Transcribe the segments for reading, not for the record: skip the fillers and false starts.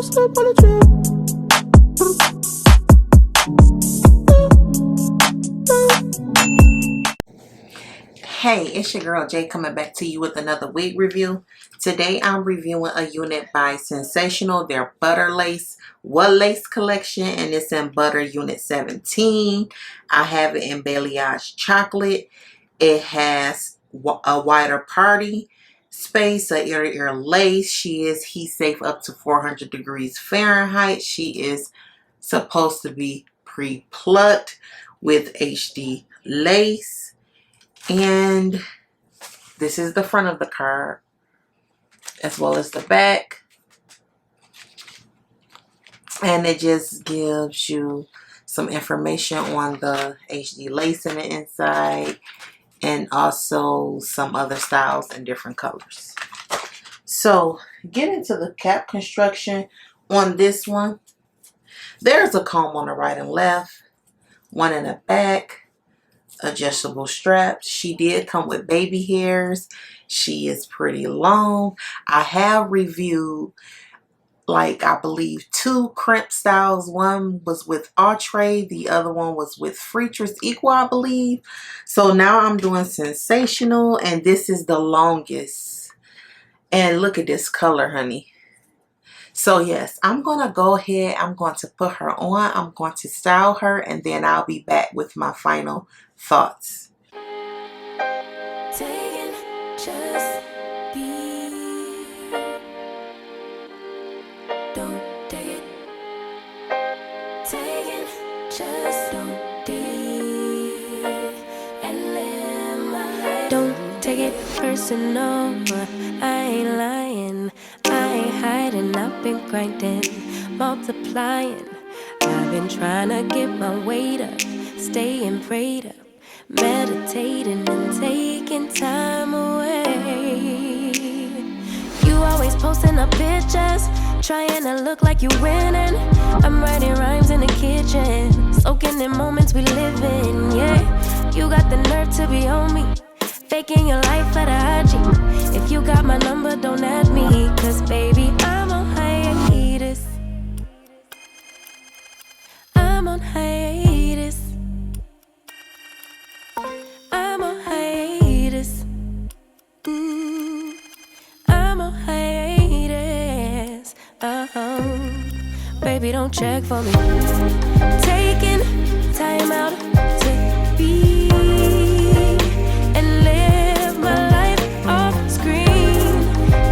Hey, it's your girl Jay coming back to you with another wig review. Today I'm reviewing a unit by Sensationnel, their Butter Lace What Lace collection, and it's in Butter Unit 17. I have it in Balayage Chocolate. It has a wider party space, a ear lace. She is heat safe up to 400 degrees Fahrenheit. She is supposed to be pre-plucked with HD lace. And this is the front of the card as well as the back, and it just gives you some information on the HD lace in the inside and also some other styles and different colors. So get into the cap construction on this one. There's a comb on the right and left, one in the back, adjustable straps. She did come with baby hairs. She is pretty long. I have reviewed, like, I believe 2 Crimps styles. One was with OUTRE, the other one was with FREETRESS Equal, I believe. So now I'm doing Sensationnel, and this is the longest. And look at this color, honey. So yes, I'm going to go ahead. I'm going to put her on. I'm going to style her, and then I'll be back with my final thoughts. Don't take it personal, I ain't lying, I ain't hiding, I've been grinding, multiplying. I've been trying to get my weight up, staying prayed up, meditating and taking time away. You always posting up pictures, trying to look like you winning. I'm writing rhymes in the kitchen, soaking in moments we live in, yeah. You got the nerve to be on me, faking your life for the IG. If you got my number, don't add me, cause baby, I'm on hiatus. I'm on hiatus. I'm on hiatus. I'm on hiatus. Baby, don't check for me. Taking time out to be and live my life off screen.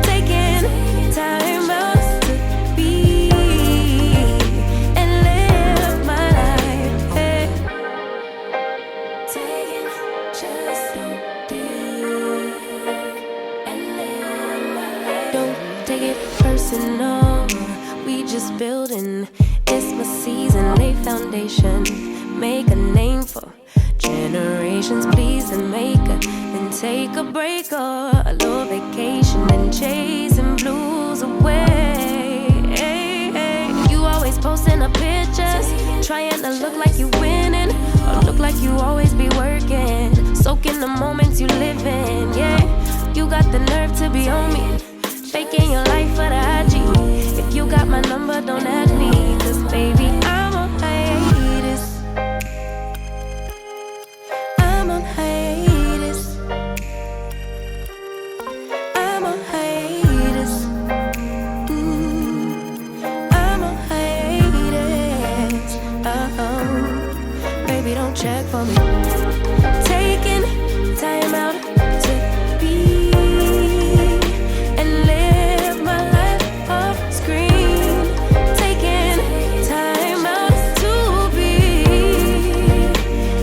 Taking time out to be and live my life. Hey. Taking just don't be and live my life. Don't take it personal. We just building. It's my season, lay foundation, make a name for generations, please, and make a, then take a break or a little vacation and chasing blues away. You always posting up pictures, trying to look like you winning, or look like you always be working, soaking the moments you live in, yeah. You got the nerve to be on me, faking your life for the IG. If you got my number, don't add me, cause baby, I'm on hiatus. I'm on hiatus. I'm on hiatus. I'm on hiatus. Baby, don't check for me. Taking time out to be and live my life off screen. Taking time out to be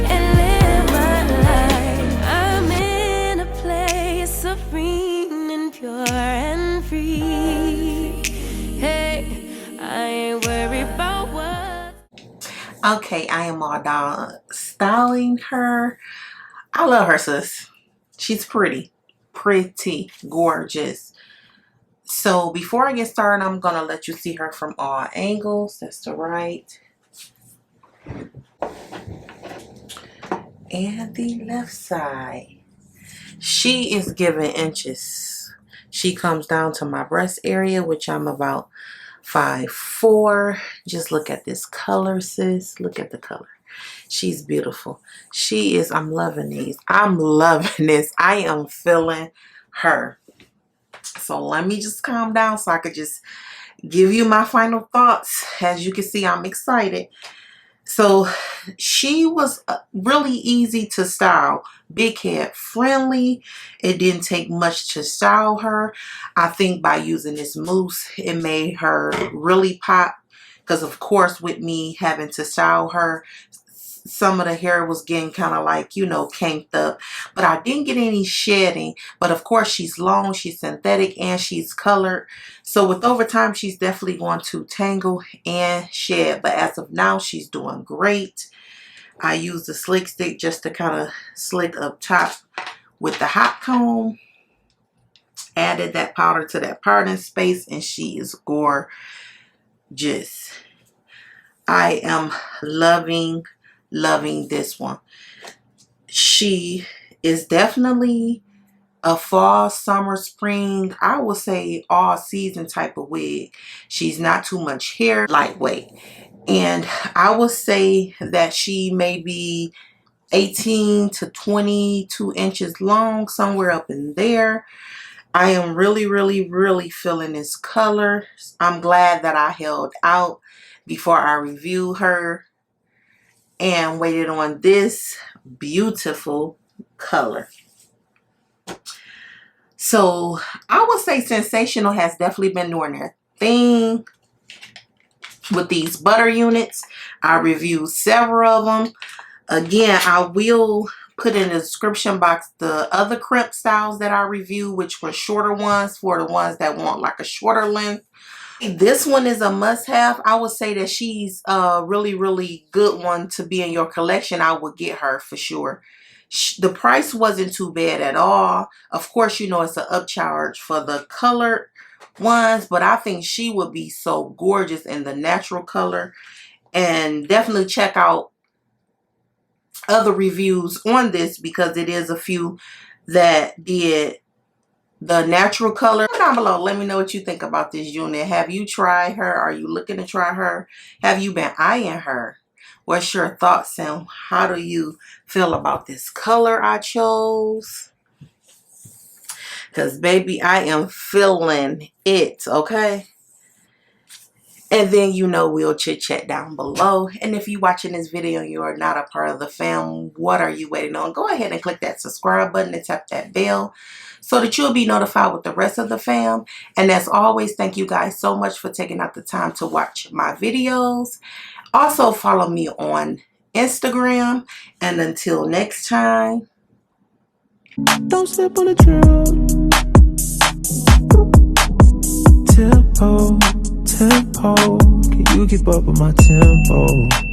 and live my life. I'm in a place serene and pure and free. Hey, I ain't worried about what. Okay, I am all done styling her. I love her, sis. She's pretty gorgeous. So before I get started, I'm gonna let you see her from all angles. That's the right and the left side. She is given inches. She comes down to my breast area, which I'm about 5'4". Just look at this color, sis. Look at the color. She's beautiful. She is. I'm loving these. I'm loving this. I am feeling her. So let me just calm down so I could just give you my final thoughts. As you can see, I'm excited. So she was really easy to style. Big head friendly. It didn't take much to style her. I think by using this mousse, it made her really pop. Because of course, with me having to style her, some of the hair was getting kind of like, you know, canked up. But I didn't get any shedding. But of course, she's long, she's synthetic, and she's colored. So with over time, she's definitely going to tangle and shed. But as of now, she's doing great. I used the slick stick just to kind of slick up top with the hot comb. Added that powder to that parting space, and she is gorgeous. I am loving this one. She is definitely a fall, summer, spring, I would say all season type of wig. She's not too much hair, lightweight. And I would say that she may be 18 to 22 inches long, somewhere up in there. I am really feeling this color. I'm glad that I held out before I reviewed her and waited on this beautiful color. So I would say Sensationnel has definitely been doing their thing with these butter units. I reviewed several of them. Again, I will put in the description box the other crimp styles that I reviewed, which were shorter ones for the ones that want like a shorter length. This one is a must-have. I would say that she's a really good one to be in your collection. I would get her for sure. The price wasn't too bad at all. Of course, you know it's an upcharge for the colored ones, but I think she would be so gorgeous in the natural color. And definitely check out other reviews on this because it is a few that did the natural color. Down below, let me know what you think about this unit. Have you tried her? Are you looking to try her? Have you been eyeing her? What's your thoughts and how do you feel about this color I chose? Because baby, I am feeling it, okay? And then, you know, we'll chit chat down below. And if you're watching this video and you are not a part of the fam, what are you waiting on? Go ahead and click that subscribe button and tap that bell so that you'll be notified with the rest of the fam. And as always, thank you guys so much for taking out the time to watch my videos. Also, follow me on Instagram. And until next time. Don't step on the trail. Tempo, can you keep up with my tempo?